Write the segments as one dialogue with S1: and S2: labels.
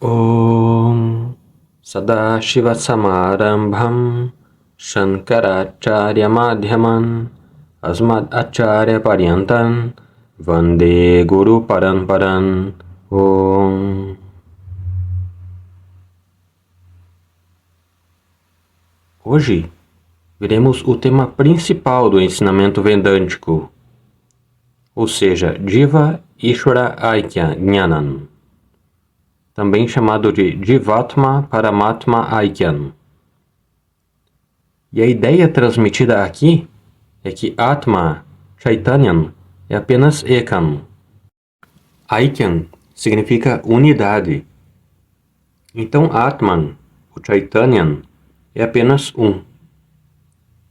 S1: Om Sadashivasamarambham Shankaracharya Madhyaman Asmad Acharya Paryantam Vande Guru Paramparam. Om. Hoje veremos o tema principal do ensinamento vedântico, ou seja, Jiva Ishvara Aikya Jnanam, também chamado de Jivatma Paramatma Aikyam. E a ideia transmitida aqui é que Atma, Chaitanyam, é apenas Ekam. Aikyam significa unidade. Então Atman, o Chaitanyam, é apenas um.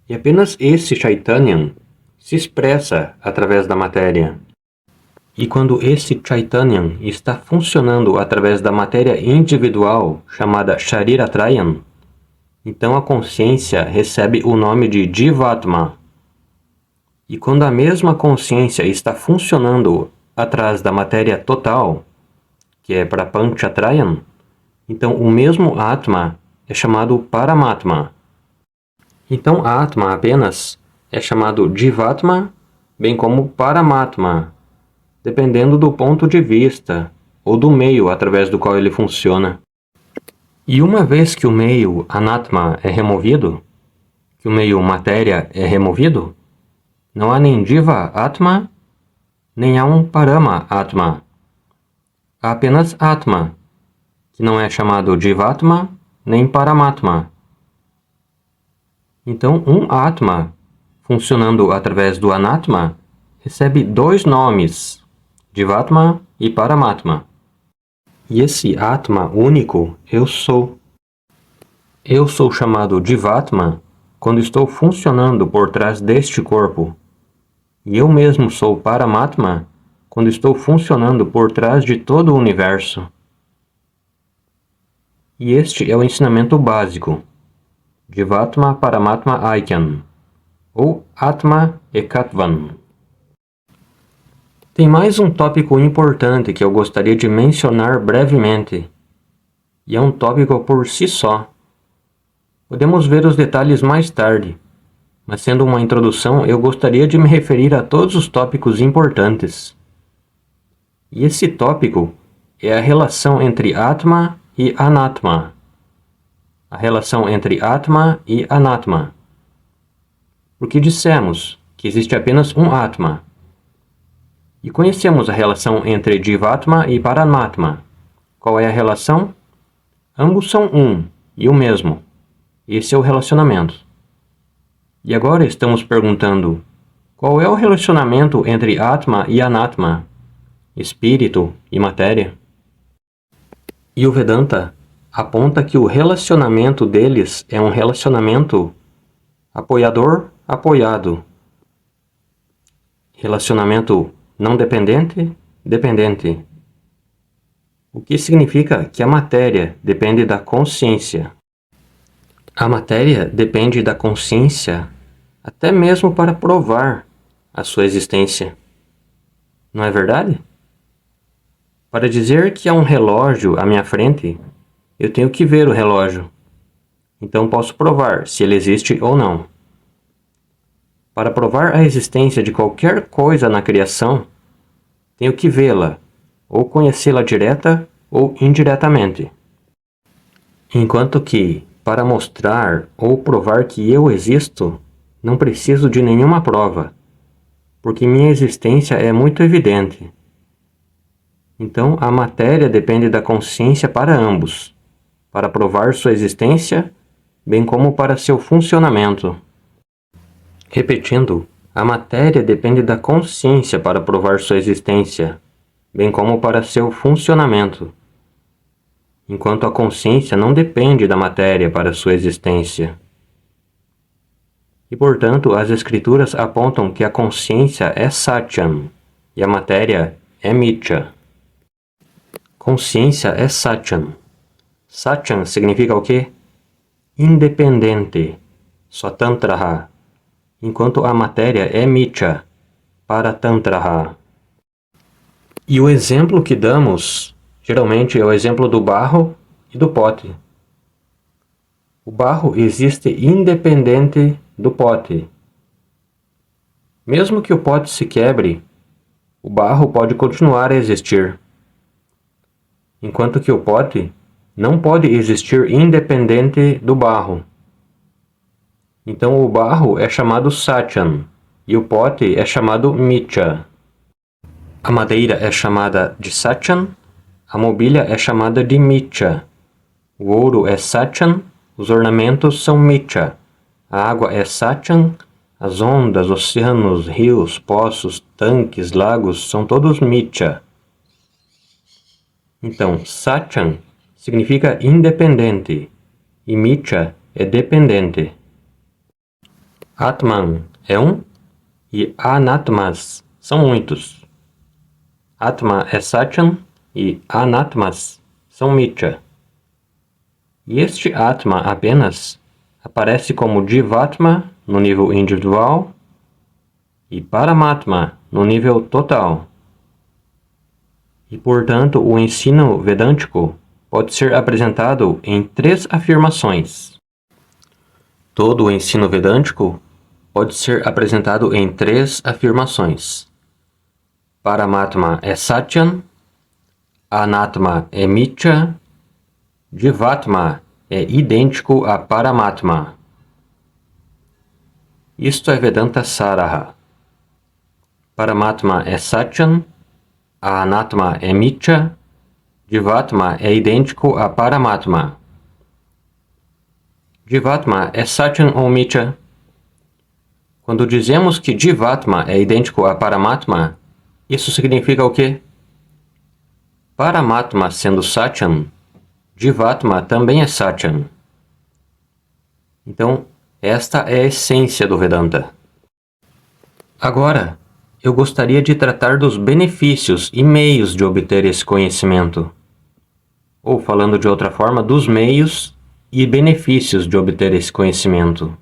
S1: E apenas esse Chaitanyam se expressa através da matéria. E quando esse Chaitanyam está funcionando através da matéria individual, chamada Shariratrayam, então a consciência recebe o nome de Jivatma. E quando a mesma consciência está funcionando atrás da matéria total, que é Prapanchatrayam, então o mesmo Atma é chamado Paramatma. Então Atma apenas é chamado Jivatma, bem como Paramatma, dependendo do ponto de vista ou do meio através do qual ele funciona. E uma vez que o meio Anatma é removido, que o meio matéria é removido, não há nem Jiva Atma, nem há um Parama Atma. Há apenas Atma, que não é chamado Jivatma nem Paramatma. Então, um Atma, funcionando através do Anatma, recebe dois nomes, Jivatma e Paramatma. E esse Atma único, eu sou. Eu sou chamado Jivatma quando estou funcionando por trás deste corpo. E eu mesmo sou Paramatma quando estou funcionando por trás de todo o universo. E este é o ensinamento básico, Jivatma Paramatma Aikyam, ou Atma Ekatvam. Tem mais um tópico importante que eu gostaria de mencionar brevemente, e é um tópico por si só. Podemos ver os detalhes mais tarde, mas sendo uma introdução, eu gostaria de me referir a todos os tópicos importantes. E esse tópico é a relação entre Atma e Anatma. A relação entre Atma e Anatma. Porque dissemos que existe apenas um Atma. E conhecemos a relação entre Jivatma e Paramatma. Qual é a relação? Ambos são um e o mesmo. Esse é o relacionamento. E agora estamos perguntando, qual é o relacionamento entre Atma e Anatma, espírito e matéria? E o Vedanta aponta que o relacionamento deles é um relacionamento apoiador-apoiado. Relacionamento não dependente, dependente. O que significa que a matéria depende da consciência. A matéria depende da consciência até mesmo para provar a sua existência. Não é verdade? Para dizer que há um relógio à minha frente, eu tenho que ver o relógio. Então posso provar se ele existe ou não. Para provar a existência de qualquer coisa na criação, tenho que vê-la, ou conhecê-la direta ou indiretamente. Enquanto que, para mostrar ou provar que eu existo, não preciso de nenhuma prova, porque minha existência é muito evidente. Então, a matéria depende da consciência para ambos, para provar sua existência, bem como para seu funcionamento. Repetindo, a matéria depende da consciência para provar sua existência, bem como para seu funcionamento, enquanto a consciência não depende da matéria para sua existência. E, portanto, as escrituras apontam que a consciência é Satyam e a matéria é Mithya. Consciência é Satyam. Satyam significa o quê? Independente, Swatantraha, enquanto a matéria é Mithya, Paratantraha. E o exemplo que damos Geralmente é o exemplo do barro e do pote. O barro existe independente do pote. Mesmo que o pote se quebre, o barro pode continuar a existir, enquanto que o pote não pode existir independente do barro. Então o barro é chamado Satyam e o pote é chamado Mithya. A madeira é chamada de Satyam, a mobília é chamada de Mithya. O ouro é Satyam, os ornamentos são Mithya. A água é Satyam, as ondas, oceanos, rios, poços, tanques, lagos são todos Mithya. Então, Satyam significa independente e Mithya é dependente. Atman é um e Anatmas são muitos. Atma é Satyam e Anatmas são Mithya. E este Atma apenas aparece como Jivatma no nível individual e Paramatma no nível total. E, portanto, o ensino vedântico pode ser apresentado em 3 afirmações. Todo o ensino vedântico pode ser apresentado em 3 afirmações. Paramatma é Satyam, Anatma é Mithya, Jivatma é idêntico a Paramatma. Isto é Vedanta Saraha. Paramatma é Satyam, Anatma é Mithya, Jivatma é idêntico a Paramatma. Jivatma é Satyam ou Mithya? Quando dizemos que Jivatma é idêntico a Paramatma, isso significa o quê? Paramatma sendo Satyam, Jivatma também é Satyam. Então, esta é a essência do Vedanta. Agora, eu gostaria de tratar dos benefícios e meios de obter esse conhecimento. Ou, falando de outra forma, dos meios e benefícios de obter esse conhecimento.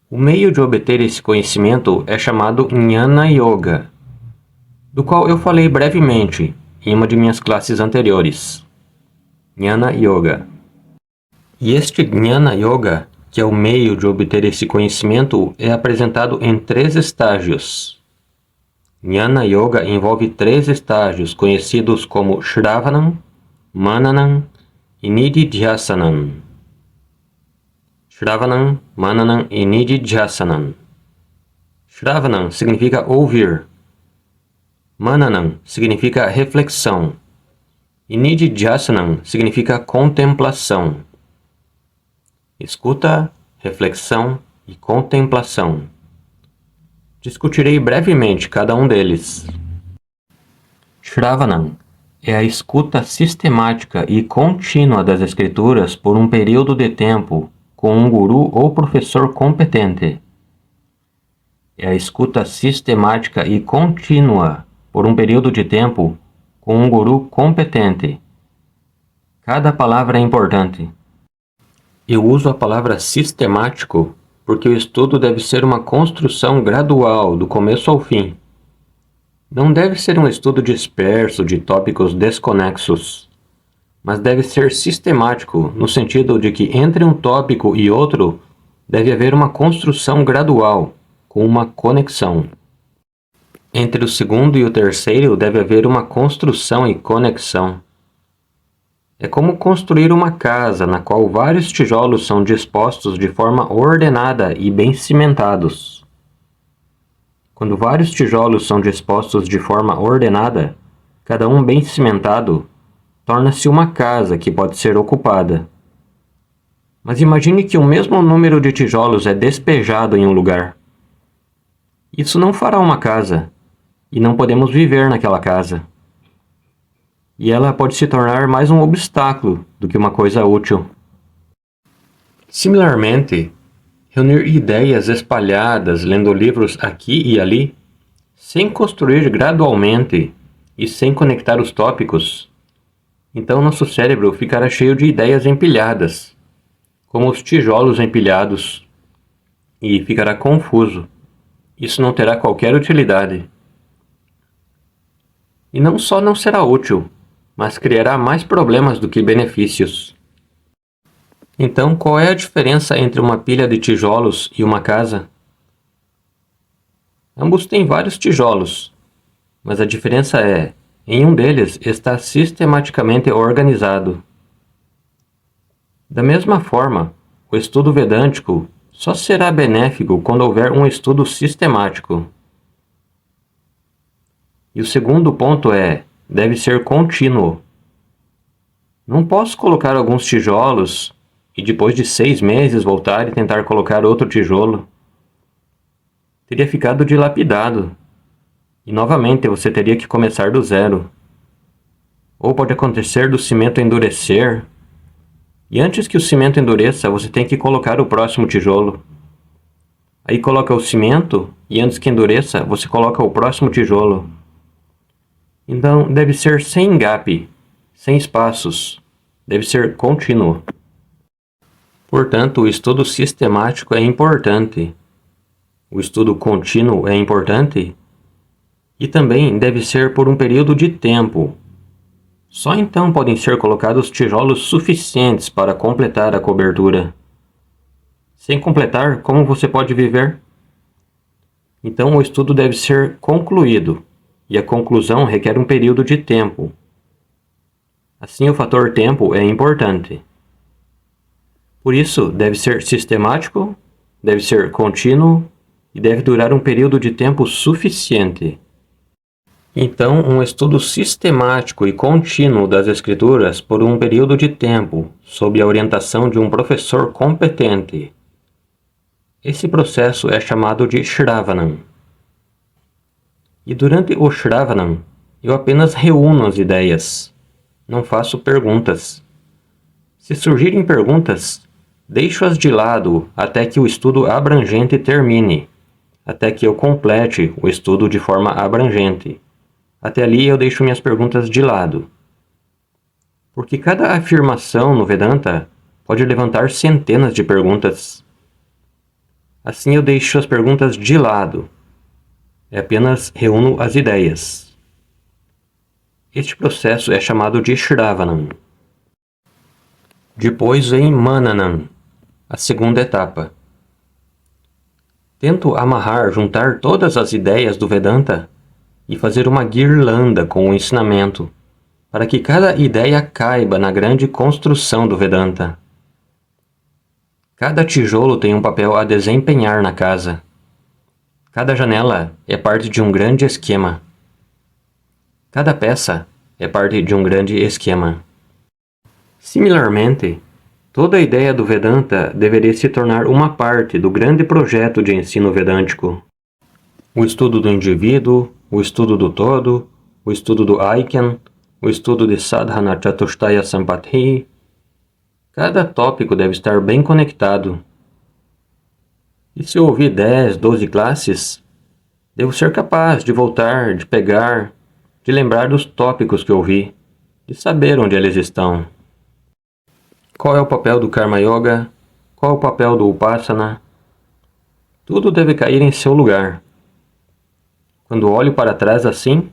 S1: O meio de obter esse conhecimento é chamado Jnana Yoga, do qual eu falei brevemente em uma de minhas classes anteriores. Jnana Yoga. E este Jnana Yoga, que é o meio de obter esse conhecimento, é apresentado em 3 estágios. Jnana Yoga envolve 3 estágios conhecidos como Shravanam, Mananam e Nididhyasanam. Shravanam, Mananam e Nididhyasanam. Shravanam significa ouvir. Mananam significa reflexão. E Nididhyasanam significa contemplação. Escuta, reflexão e contemplação. Discutirei brevemente cada um deles. Shravanam é a escuta sistemática e contínua das escrituras por um período de tempo com um guru ou professor competente. É a escuta sistemática e contínua por um período de tempo com um guru competente. Cada palavra é importante. Eu uso a palavra sistemático porque o estudo deve ser uma construção gradual, do começo ao fim. Não deve ser um estudo disperso de tópicos desconexos, mas deve ser sistemático no sentido de que entre um tópico e outro deve haver uma construção gradual, com uma conexão. Entre o segundo e o terceiro deve haver uma construção e conexão. É como construir uma casa na qual vários tijolos são dispostos de forma ordenada e bem cimentados. Quando vários tijolos são dispostos de forma ordenada, cada um bem cimentado, torna-se uma casa que pode ser ocupada. Mas imagine que o mesmo número de tijolos é despejado em um lugar. Isso não fará uma casa, e não podemos viver naquela casa. E ela pode se tornar mais um obstáculo do que uma coisa útil. Similarmente, reunir ideias espalhadas lendo livros aqui e ali, sem construir gradualmente e sem conectar os tópicos, então nosso cérebro ficará cheio de ideias empilhadas, como os tijolos empilhados, e ficará confuso. Isso não terá qualquer utilidade. E não só não será útil, mas criará mais problemas do que benefícios. Então, qual é a diferença entre uma pilha de tijolos e uma casa? Ambos têm vários tijolos, mas a diferença é, em um deles está sistematicamente organizado. Da mesma forma, o estudo vedântico só será benéfico quando houver um estudo sistemático. E o segundo ponto deve ser contínuo. Não posso colocar alguns tijolos e depois de 6 meses voltar e tentar colocar outro tijolo. Teria ficado dilapidado. E novamente você teria que começar do zero. Ou pode acontecer do cimento endurecer. E antes que o cimento endureça, você tem que colocar o próximo tijolo. Aí coloca o cimento e antes que endureça, você coloca o próximo tijolo. Então deve ser sem gap, sem espaços. Deve ser contínuo. Portanto, o estudo sistemático é importante. O estudo contínuo é importante e também deve ser por um período de tempo. Só então podem ser colocados tijolos suficientes para completar a cobertura. Sem completar, como você pode viver? Então o estudo deve ser concluído e a conclusão requer um período de tempo. Assim, o fator tempo é importante. Por isso, deve ser sistemático, deve ser contínuo e deve durar um período de tempo suficiente. Então, um estudo sistemático e contínuo das Escrituras por um período de tempo, sob a orientação de um professor competente. Esse processo é chamado de Shravanam. E durante o Shravanam, eu apenas reúno as ideias. Não faço perguntas. Se surgirem perguntas, deixo-as de lado até que o estudo abrangente termine, até que eu complete o estudo de forma abrangente. Até ali eu deixo minhas perguntas de lado. Porque cada afirmação no Vedanta pode levantar centenas de perguntas. Assim eu deixo as perguntas de lado. Eu apenas reúno as ideias. Este processo é chamado de Shravanam. Depois vem Mananam, a segunda etapa. Tento amarrar, juntar todas as ideias do Vedanta e fazer uma guirlanda com o ensinamento, para que cada ideia caiba na grande construção do Vedanta. Cada tijolo tem um papel a desempenhar na casa. Cada janela é parte de um grande esquema. Cada peça é parte de um grande esquema. Similarmente, toda a ideia do Vedanta deveria se tornar uma parte do grande projeto de ensino vedântico. O estudo do indivíduo, o estudo do todo, o estudo do Aikyan, o estudo de Sadhana Chatushtaya Sampatti. Cada tópico deve estar bem conectado. E se eu ouvir 10, 12 classes, devo ser capaz de voltar, de pegar, de lembrar dos tópicos que ouvi, de saber onde eles estão. Qual é o papel do Karma Yoga? Qual é o papel do Upasana? Tudo deve cair em seu lugar. Quando olho para trás assim,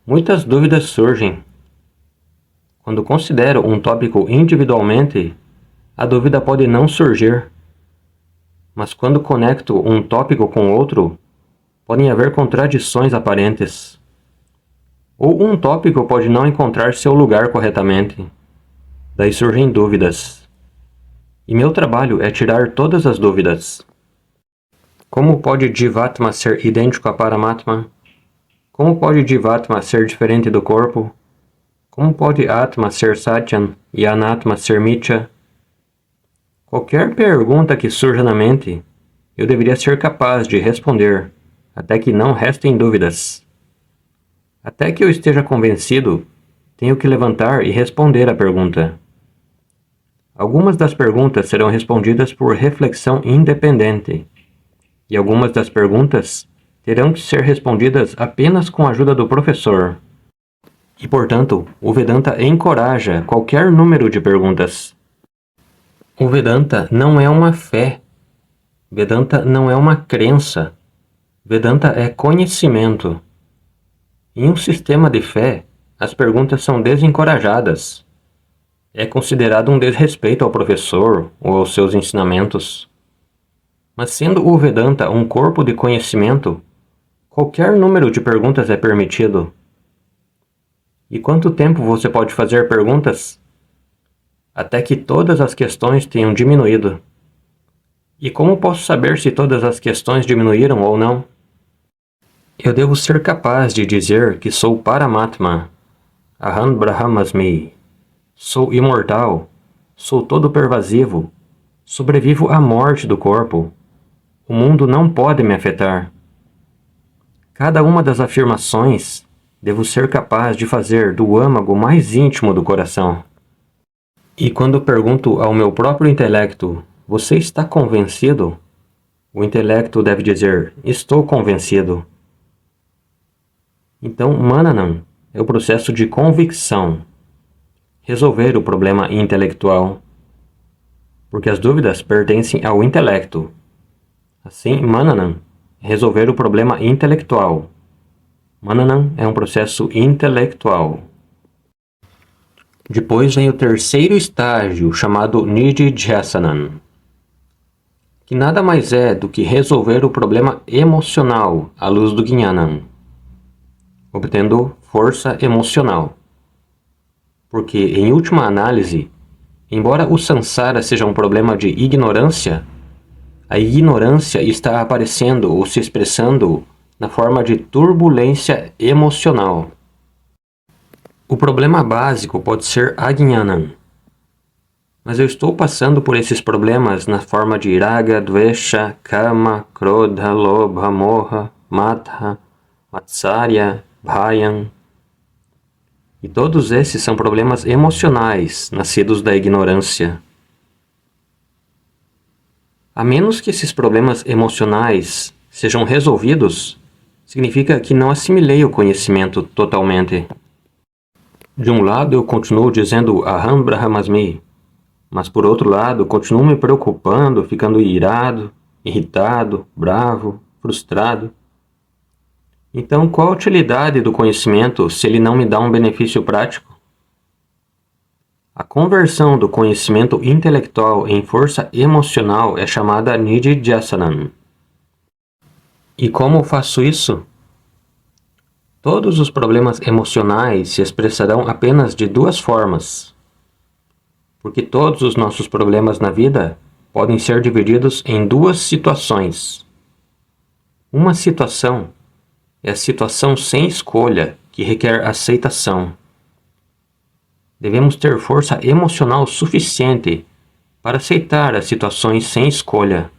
S1: muitas dúvidas surgem. Quando considero um tópico individualmente, a dúvida pode não surgir. Mas quando conecto um tópico com outro, podem haver contradições aparentes. Ou um tópico pode não encontrar seu lugar corretamente. Daí surgem dúvidas. E meu trabalho é tirar todas as dúvidas. Como pode Jivatma ser idêntico a Paramatma? Como pode Jivatma ser diferente do corpo? Como pode Atma ser Satyan e Anatma ser Mithya? Qualquer pergunta que surja na mente, eu deveria ser capaz de responder, até que não restem dúvidas. Até que eu esteja convencido, tenho que levantar e responder a pergunta. Algumas das perguntas serão respondidas por reflexão independente, e algumas das perguntas terão que ser respondidas apenas com a ajuda do professor. E, portanto, o Vedanta encoraja qualquer número de perguntas. O Vedanta não é uma fé. Vedanta não é uma crença. Vedanta é conhecimento. Em um sistema de fé, as perguntas são desencorajadas. É considerado um desrespeito ao professor ou aos seus ensinamentos. Mas sendo o Vedanta um corpo de conhecimento, qualquer número de perguntas é permitido. E quanto tempo você pode fazer perguntas? Até que todas as questões tenham diminuído. E como posso saber se todas as questões diminuíram ou não? Eu devo ser capaz de dizer que sou Paramatma, Aham Brahmasmi, sou imortal, sou todo-pervasivo, sobrevivo à morte do corpo. O mundo não pode me afetar. Cada uma das afirmações devo ser capaz de fazer do âmago mais íntimo do coração. E quando pergunto ao meu próprio intelecto, você está convencido? O intelecto deve dizer, estou convencido. Então, Mananam é o processo de convicção, resolver o problema intelectual, porque as dúvidas pertencem ao intelecto. Assim, Mananam é resolver o problema intelectual. Mananam é um processo intelectual. Depois vem o terceiro estágio, chamado Nididhyasanam, que nada mais é do que resolver o problema emocional à luz do Jnanam, obtendo força emocional. Porque, em última análise, embora o samsara seja um problema de ignorância, a ignorância está aparecendo ou se expressando na forma de turbulência emocional. O problema básico pode ser Ajnanam, mas eu estou passando por esses problemas na forma de Raga, Dvesha, Kama, Krodha, Lobha, Moha, Matha, Matsarya, Bhayam. E todos esses são problemas emocionais, nascidos da ignorância. A menos que esses problemas emocionais sejam resolvidos, significa que não assimilei o conhecimento totalmente. De um lado eu continuo dizendo Aham Brahmasmi, mas por outro lado continuo me preocupando, ficando irado, irritado, bravo, frustrado. Então qual a utilidade do conhecimento se ele não me dá um benefício prático? A conversão do conhecimento intelectual em força emocional é chamada Nididhyasanam. E como faço isso? Todos os problemas emocionais se expressarão apenas de duas formas. Porque todos os nossos problemas na vida podem ser divididos em duas situações. Uma situação é a situação sem escolha, que requer aceitação. Devemos ter força emocional suficiente para aceitar as situações sem escolha.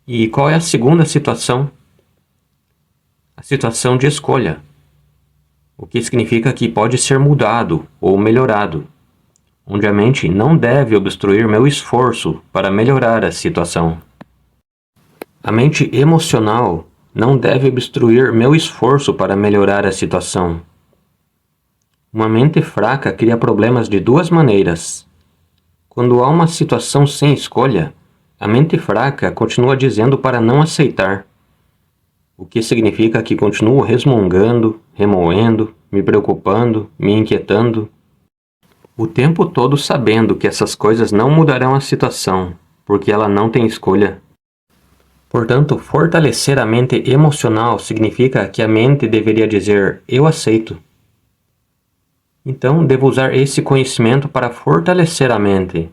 S1: E qual é a segunda situação? A situação de escolha, o que significa que pode ser mudado ou melhorado, onde a mente não deve obstruir meu esforço para melhorar a situação. A mente emocional não deve obstruir meu esforço para melhorar a situação. Uma mente fraca cria problemas de duas maneiras. Quando há uma situação sem escolha, a mente fraca continua dizendo para não aceitar, o que significa que continuo resmungando, remoendo, me preocupando, me inquietando, o tempo todo sabendo que essas coisas não mudarão a situação, porque ela não tem escolha. Portanto, fortalecer a mente emocional significa que a mente deveria dizer, eu aceito. Então, devo usar esse conhecimento para fortalecer a mente,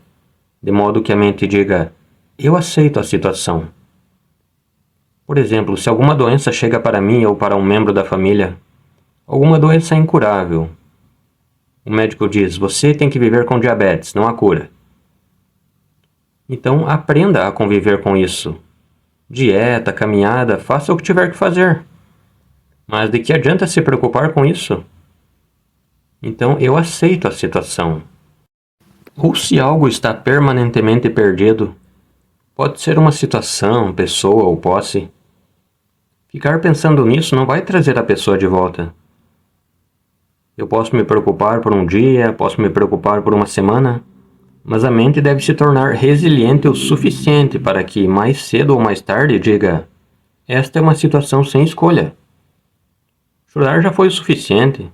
S1: de modo que a mente diga, eu aceito a situação. Por exemplo, se alguma doença chega para mim ou para um membro da família, alguma doença incurável, o médico diz, você tem que viver com diabetes, não há cura. Então, aprenda a conviver com isso. Dieta, caminhada, faça o que tiver que fazer. Mas de que adianta se preocupar com isso? Então, eu aceito a situação. Ou se algo está permanentemente perdido, pode ser uma situação, pessoa ou posse. Ficar pensando nisso não vai trazer a pessoa de volta. Eu posso me preocupar por um dia, posso me preocupar por uma semana, mas a mente deve se tornar resiliente o suficiente para que, mais cedo ou mais tarde, diga: esta é uma situação sem escolha. Estudar já foi o suficiente.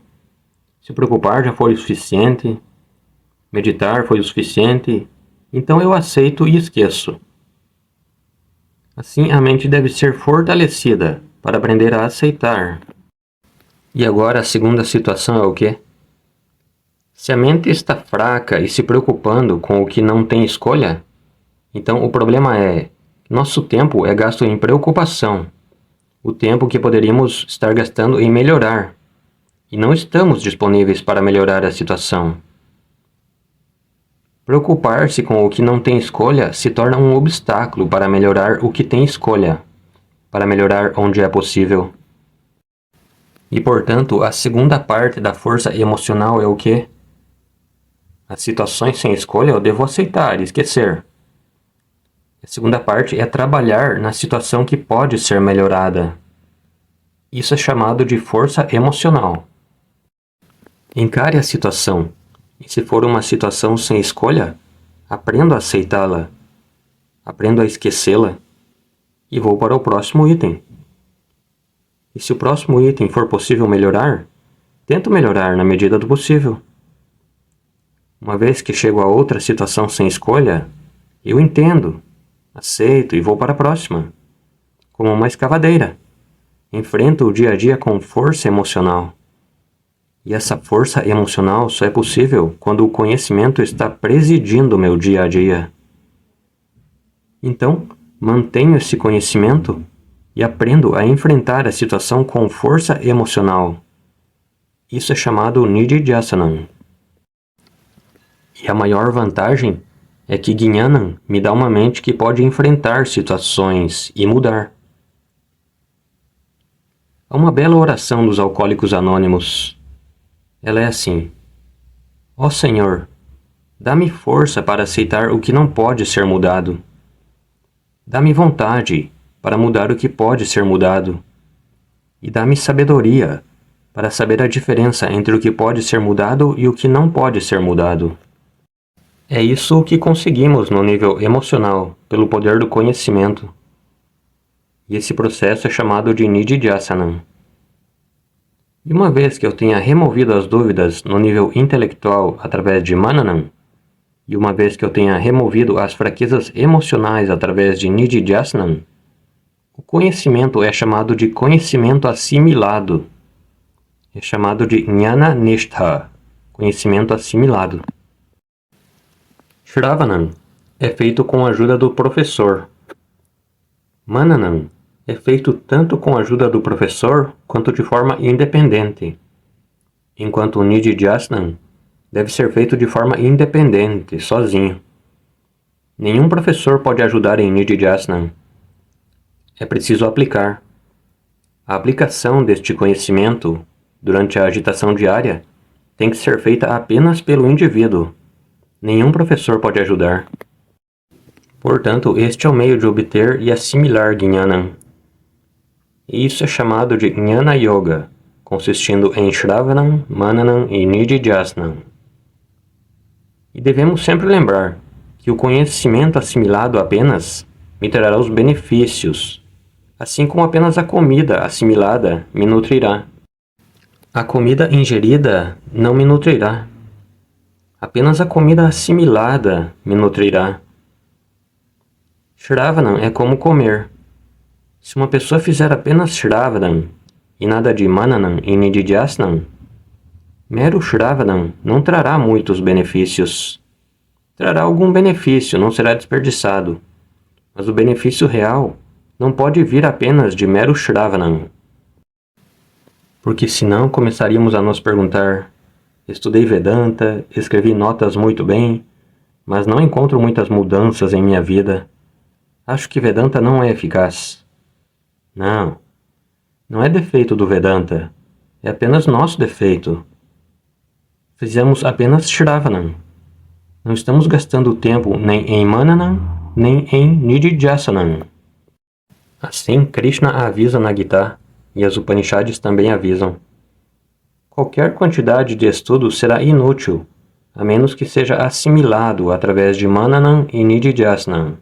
S1: Se preocupar já foi o suficiente. Meditar foi o suficiente. Então eu aceito e esqueço. Assim, a mente deve ser fortalecida para aprender a aceitar. E agora a segunda situação é o quê? Se a mente está fraca e se preocupando com o que não tem escolha, então o problema é: nosso tempo é gasto em preocupação, o tempo que poderíamos estar gastando em melhorar, e não estamos disponíveis para melhorar a situação. Preocupar-se com o que não tem escolha se torna um obstáculo para melhorar o que tem escolha, para melhorar onde é possível. E, portanto, a segunda parte da força emocional é o quê? As situações sem escolha eu devo aceitar e esquecer. A segunda parte é trabalhar na situação que pode ser melhorada. Isso é chamado de força emocional. Encare a situação, e se for uma situação sem escolha, aprendo a aceitá-la, aprendo a esquecê-la, e vou para o próximo item. E se o próximo item for possível melhorar, tento melhorar na medida do possível. Uma vez que chego a outra situação sem escolha, eu entendo, aceito e vou para a próxima. Como uma escavadeira. Enfrento o dia a dia com força emocional. E essa força emocional só é possível quando o conhecimento está presidindo meu dia a dia. Então, mantenho esse conhecimento e aprendo a enfrentar a situação com força emocional. Isso é chamado Nididhyasana. E a maior vantagem é que Jnanam me dá uma mente que pode enfrentar situações e mudar. Há uma bela oração dos Alcoólicos Anônimos. Ela é assim: Ó Senhor, dá-me força para aceitar o que não pode ser mudado. Dá-me vontade para mudar o que pode ser mudado. E dá-me sabedoria para saber a diferença entre o que pode ser mudado e o que não pode ser mudado. É isso que conseguimos no nível emocional, pelo poder do conhecimento. E esse processo é chamado de Nididhyasana. E uma vez que eu tenha removido as dúvidas no nível intelectual através de Mananam, e uma vez que eu tenha removido as fraquezas emocionais através de Nididhyasana, o conhecimento é chamado de conhecimento assimilado. É chamado de Jnana Nishtha, conhecimento assimilado. Shravanam é feito com a ajuda do professor. Mananam é feito tanto com a ajuda do professor quanto de forma independente, enquanto o Nididhyasana deve ser feito de forma independente, sozinho. Nenhum professor pode ajudar em Nididhyasana. É preciso aplicar. A aplicação deste conhecimento, durante a agitação diária, tem que ser feita apenas pelo indivíduo. Nenhum professor pode ajudar. Portanto, este é o meio de obter e assimilar Jnanam. E isso é chamado de Jnana Yoga, consistindo em Shravanam, Mananam e Nididhyasana. E devemos sempre lembrar que o conhecimento assimilado apenas me trará os benefícios, assim como apenas a comida assimilada me nutrirá. A comida ingerida não me nutrirá. Apenas a comida assimilada me nutrirá. Shravanam é como comer. Se uma pessoa fizer apenas Shravanam e nada de Mananam e Nididhyasana, mero Shravanam não trará muitos benefícios. Trará algum benefício, não será desperdiçado. Mas o benefício real não pode vir apenas de mero Shravanam. Porque senão começaríamos a nos perguntar: estudei Vedanta, escrevi notas muito bem, mas não encontro muitas mudanças em minha vida. Acho que Vedanta não é eficaz. Não, não é defeito do Vedanta, é apenas nosso defeito. Fizemos apenas Shravanam. Não estamos gastando tempo nem em Mananam, nem em Nididhyasana. Assim, Krishna avisa na Gita, e as Upanishads também avisam. Qualquer quantidade de estudo será inútil, a menos que seja assimilado através de Mananam e Nididhyasana.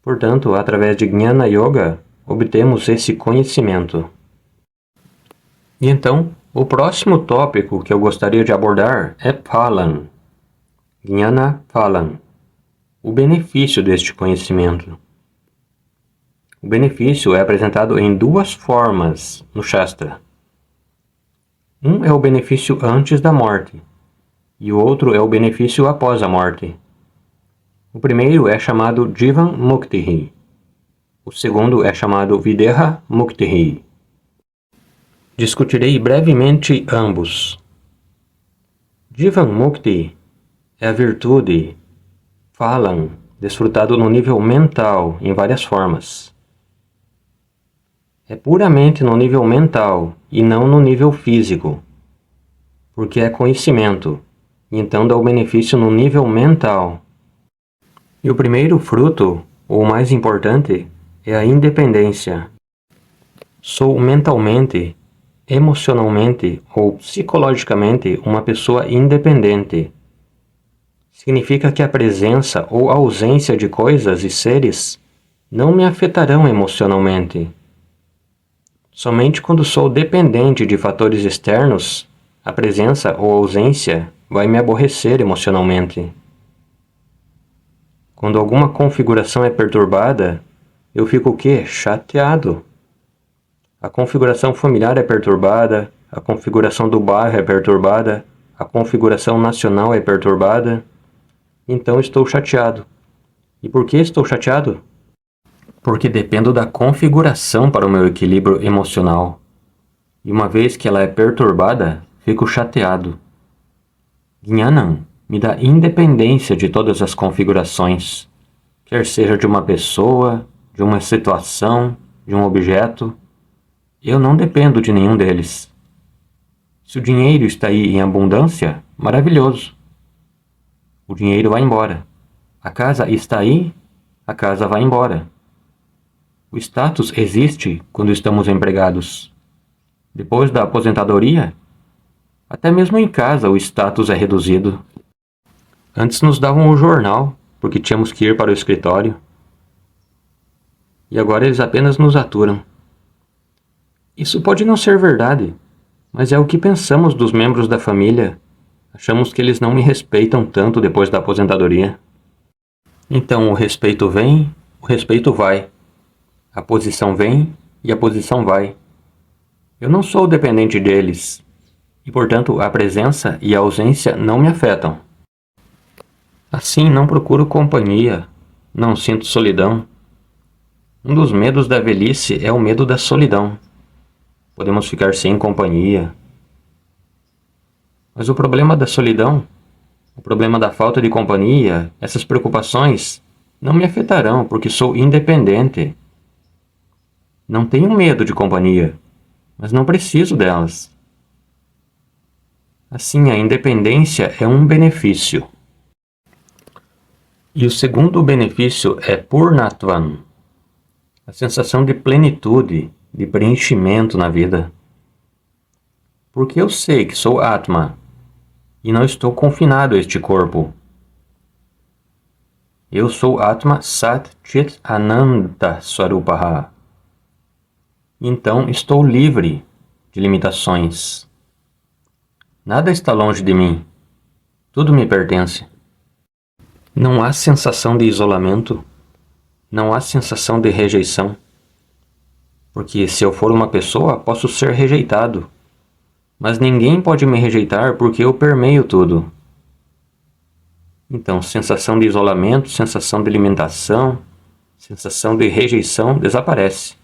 S1: Portanto, através de Jnana Yoga, obtemos esse conhecimento. E então, o próximo tópico que eu gostaria de abordar é Phalan, Jnana Phalan, o benefício deste conhecimento. O benefício é apresentado em duas formas no Shastra. Um é o benefício antes da morte, e o outro é o benefício após a morte. O primeiro é chamado Jivan Muktihi. O segundo é chamado Videha Muktihi. Discutirei brevemente ambos. Jivan Mukti é a virtude, Phalan, desfrutado no nível mental em várias formas. É puramente no nível mental e não no nível físico, porque é conhecimento, e então dá o benefício no nível mental. E o primeiro fruto, ou mais importante, é a independência. Sou mentalmente, emocionalmente ou psicologicamente uma pessoa independente. Significa que a presença ou ausência de coisas e seres não me afetarão emocionalmente. Somente quando sou dependente de fatores externos, a presença ou ausência vai me aborrecer emocionalmente. Quando alguma configuração é perturbada, eu fico o quê? Chateado. A configuração familiar é perturbada, a configuração do bairro é perturbada, a configuração nacional é perturbada, então estou chateado. E por que estou chateado? Porque dependo da configuração para o meu equilíbrio emocional. E uma vez que ela é perturbada, fico chateado. Jnanam me dá independência de todas as configurações, quer seja de uma pessoa, de uma situação, de um objeto. Eu não dependo de nenhum deles. Se o dinheiro está aí em abundância, maravilhoso. O dinheiro vai embora. A casa está aí, a casa vai embora. O status existe quando estamos empregados. Depois da aposentadoria, até mesmo em casa o status é reduzido. Antes nos davam o jornal, porque tínhamos que ir para o escritório. E agora eles apenas nos aturam. Isso pode não ser verdade, mas é o que pensamos dos membros da família. Achamos que eles não me respeitam tanto depois da aposentadoria. Então o respeito vem, o respeito vai. A posição vem e a posição vai. Eu não sou dependente deles, e portanto a presença e a ausência não me afetam. Assim não procuro companhia, não sinto solidão. Um dos medos da velhice é o medo da solidão. Podemos ficar sem companhia. Mas o problema da solidão, o problema da falta de companhia, essas preocupações não me afetarão porque sou independente. Não tenho medo de companhia, mas não preciso delas. Assim, a independência é um benefício. E o segundo benefício é Purnatvam, a sensação de plenitude, de preenchimento na vida. Porque eu sei que sou Atma e não estou confinado a este corpo. Eu sou Atma Sat Chit Ananda Swarupaha. Então estou livre de limitações. Nada está longe de mim. Tudo me pertence. Não há sensação de isolamento. Não há sensação de rejeição. Porque se eu for uma pessoa, posso ser rejeitado. Mas ninguém pode me rejeitar porque eu permeio tudo. Então, sensação de isolamento, sensação de limitação, sensação de rejeição desaparece.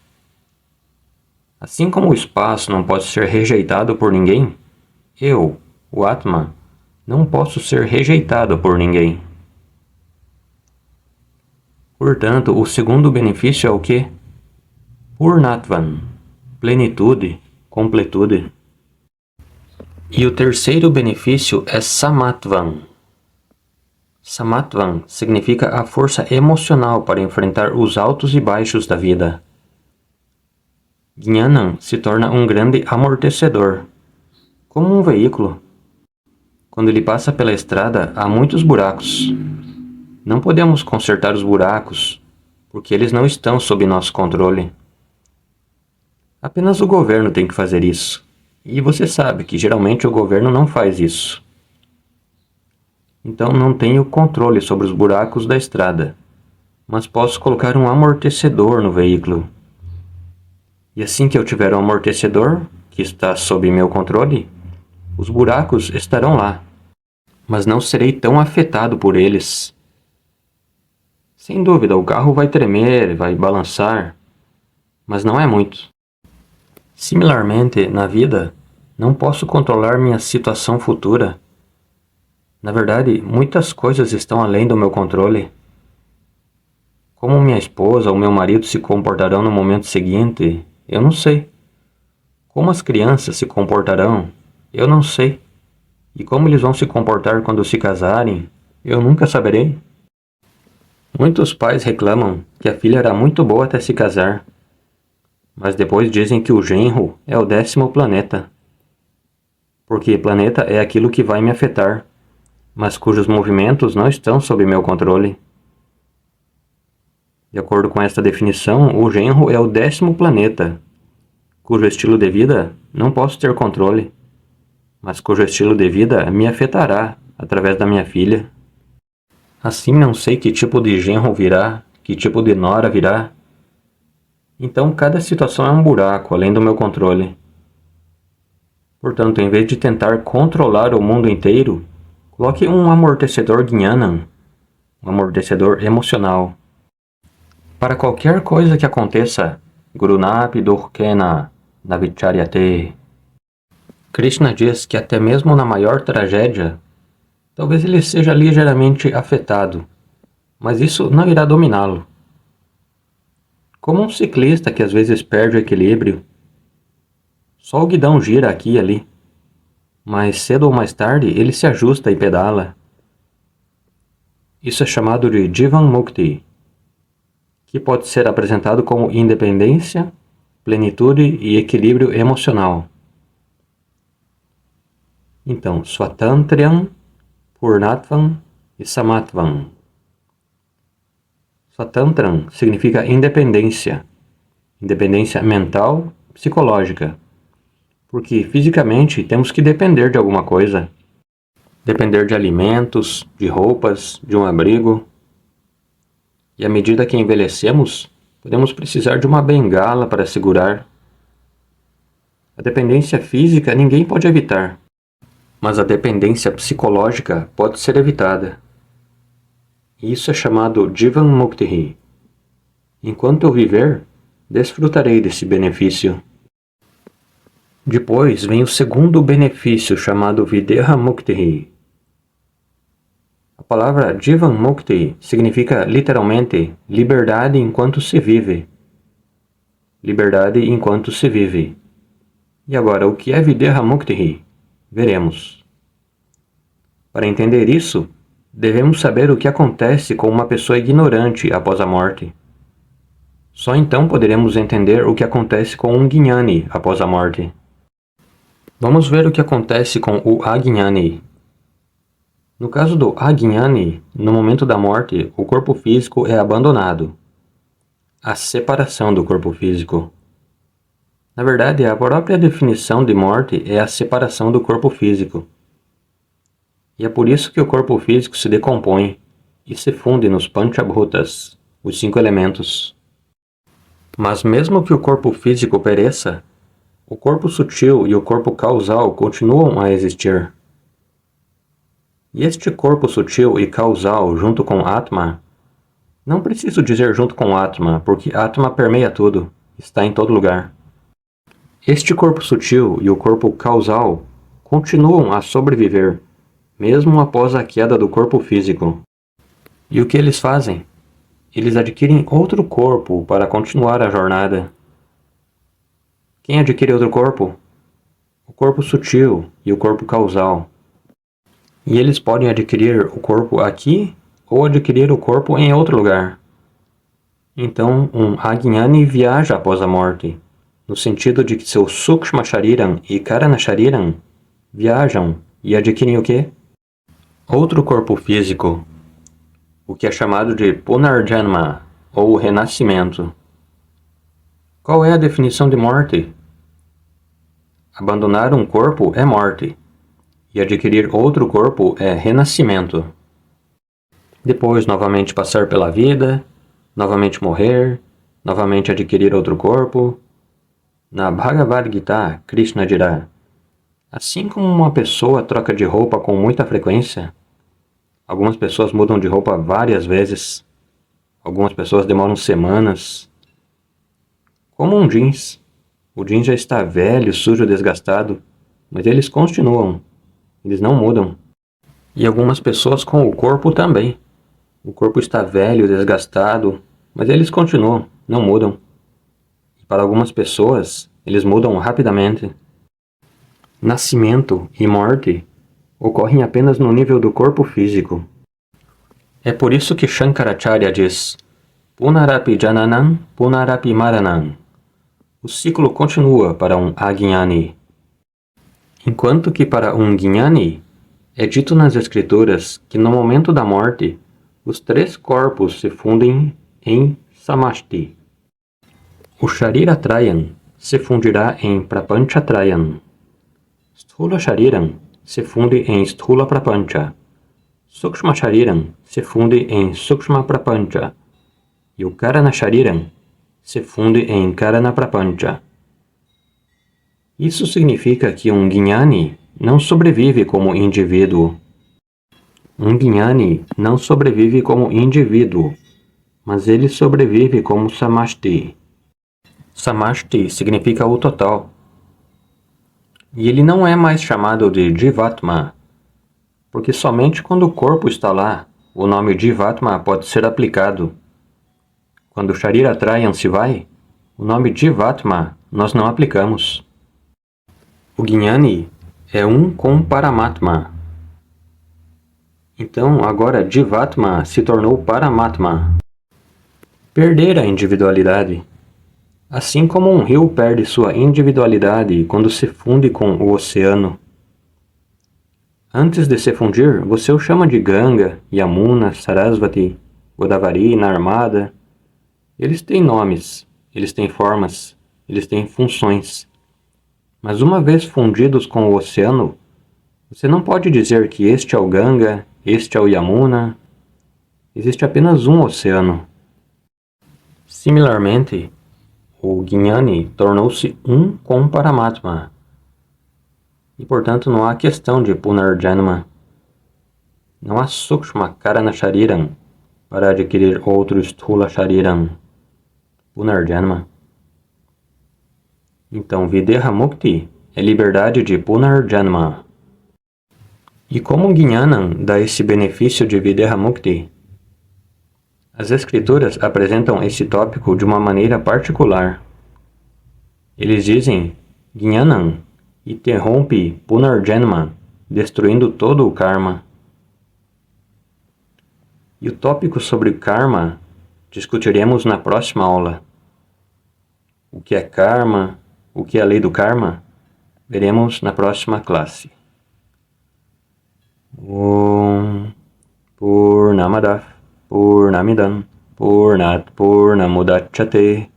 S1: Assim como o espaço não pode ser rejeitado por ninguém, eu, o Atma, não posso ser rejeitado por ninguém. Portanto, o segundo benefício é o quê? Purnatvam, plenitude, completude. E o terceiro benefício é Samatvam. Samatvam significa a força emocional para enfrentar os altos e baixos da vida. Jnanam se torna um grande amortecedor, como um veículo. Quando ele passa pela estrada, há muitos buracos. Não podemos consertar os buracos, porque eles não estão sob nosso controle. Apenas o governo tem que fazer isso. E você sabe que geralmente o governo não faz isso. Então não tenho controle sobre os buracos da estrada, mas posso colocar um amortecedor no veículo. E assim que eu tiver um amortecedor, que está sob meu controle, os buracos estarão lá, mas não serei tão afetado por eles. Sem dúvida, o carro vai tremer, vai balançar, mas não é muito. Similarmente, na vida, não posso controlar minha situação futura. Na verdade, muitas coisas estão além do meu controle. Como minha esposa ou meu marido se comportarão no momento seguinte, eu não sei. Como as crianças se comportarão, eu não sei. E como eles vão se comportar quando se casarem, eu nunca saberei. Muitos pais reclamam que a filha era muito boa até se casar, mas depois dizem que o genro é o 10º planeta. Porque planeta é aquilo que vai me afetar, mas cujos movimentos não estão sob meu controle. De acordo com esta definição, o genro é o 10º planeta, cujo estilo de vida não posso ter controle, mas cujo estilo de vida me afetará através da minha filha. Assim não sei que tipo de genro virá, que tipo de nora virá. Então cada situação é um buraco além do meu controle. Portanto, em vez de tentar controlar o mundo inteiro, coloque um amortecedor Gnanam, um amortecedor emocional. Para qualquer coisa que aconteça, Gurunapi Durkena Navicharyate. Krishna diz que até mesmo na maior tragédia, talvez ele seja ligeiramente afetado, mas isso não irá dominá-lo. Como um ciclista que às vezes perde o equilíbrio, só o guidão gira aqui e ali, mas cedo ou mais tarde ele se ajusta e pedala. Isso é chamado de Jivan Mukti, que pode ser apresentado como independência, plenitude e equilíbrio emocional. Então, Swatantriyam, Purnatvam e Samatvam. Swatantram significa independência, independência mental, psicológica, porque fisicamente temos que depender de alguma coisa. Depender de alimentos, de roupas, de um abrigo. E à medida que envelhecemos, podemos precisar de uma bengala para segurar. A dependência física ninguém pode evitar, mas a dependência psicológica pode ser evitada. Isso é chamado Jivan Mukti. Enquanto eu viver, desfrutarei desse benefício. Depois vem o segundo benefício chamado Videha Mukti. A palavra Jivan Mukti significa literalmente liberdade enquanto se vive. Liberdade enquanto se vive. E agora, o que é Videha Mukti? Veremos. Para entender isso, devemos saber o que acontece com uma pessoa ignorante após a morte. Só então poderemos entender o que acontece com um Gnani após a morte. Vamos ver o que acontece com o Agnani. No caso do Agnani, no momento da morte, o corpo físico é abandonado. A separação do corpo físico. Na verdade, a própria definição de morte é a separação do corpo físico. E é por isso que o corpo físico se decompõe e se funde nos Panchabhutas, os 5 elementos. Mas mesmo que o corpo físico pereça, o corpo sutil e o corpo causal continuam a existir. E este corpo sutil e causal junto com Atma, não preciso dizer junto com Atma, porque Atma permeia tudo, está em todo lugar. Este corpo sutil e o corpo causal continuam a sobreviver, mesmo após a queda do corpo físico. E o que eles fazem? Eles adquirem outro corpo para continuar a jornada. Quem adquire outro corpo? O corpo sutil e o corpo causal. E eles podem adquirir o corpo aqui ou adquirir o corpo em outro lugar. Então, um Agnani viaja após a morte, no sentido de que seu Sukshma Shariram e Karana Shariram viajam e adquirem o quê? Outro corpo físico, o que é chamado de Punarjanma, ou renascimento. Qual é a definição de morte? Abandonar um corpo é morte, e adquirir outro corpo é renascimento. Depois, novamente passar pela vida, novamente morrer, novamente adquirir outro corpo. Na Bhagavad Gita, Krishna dirá: assim como uma pessoa troca de roupa com muita frequência, algumas pessoas mudam de roupa várias vezes, algumas pessoas demoram semanas. Como um jeans. O jeans já está velho, sujo, desgastado, mas eles continuam, eles não mudam. E algumas pessoas com o corpo também. O corpo está velho, desgastado, mas eles continuam, não mudam. E para algumas pessoas, eles mudam rapidamente. Nascimento e morte ocorrem apenas no nível do corpo físico. É por isso que Shankaracharya diz: Punarapi Jananam, Punarapi Maranam. O ciclo continua para um Agnani. Enquanto que para um Gnani, é dito nas escrituras que no momento da morte, os três corpos se fundem em Samashti. O Shariratrayan se fundirá em Prapanchatrayan. Sthula Shariram se funde em Sthula Prapancha. Sukshma Shariram se funde em Sukshma Prapancha. E o Karana Shariram se funde em Karana Prapancha. Isso significa que um Gnani não sobrevive como indivíduo. Um Gnani não sobrevive como indivíduo, mas ele sobrevive como Samashti. Samashti significa o total. E ele não é mais chamado de Jivatma, porque somente quando o corpo está lá, o nome Jivatma pode ser aplicado. Quando o Shariratrayan se vai, o nome Jivatma nós não aplicamos. O Gnani é um com Paramatma. Então, agora Jivatma se tornou Paramatma. Perder a individualidade. Assim como um rio perde sua individualidade quando se funde com o oceano. Antes de se fundir, você o chama de Ganga, Yamuna, Sarasvati, Godavari, Narmada. Eles têm nomes, eles têm formas, eles têm funções. Mas uma vez fundidos com o oceano, você não pode dizer que este é o Ganga, este é o Yamuna. Existe apenas um oceano. Similarmente, o Gnani tornou-se um com Paramatma. E, portanto, não há questão de Punarjanma. Não há Sukshma Karana Shariram para adquirir outro Sthula Shariram. Punarjanma. Então, Videha Mukti é liberdade de Punarjanma. E como Gnanam dá esse benefício de Videha Mukti? As escrituras apresentam esse tópico de uma maneira particular. Eles dizem: Gnanam interrompe Punarjanma, destruindo todo o karma. E o tópico sobre karma discutiremos na próxima aula. O que é karma, o que é a lei do karma, veremos na próxima classe. Om Purnamadav Purnamidam Purnat Purnamudachyate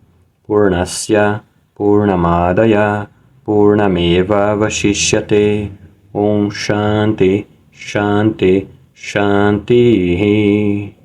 S1: Purnasya Purnamadaya Purnameva Vashishyate. Om Shanti Shanti Shanti.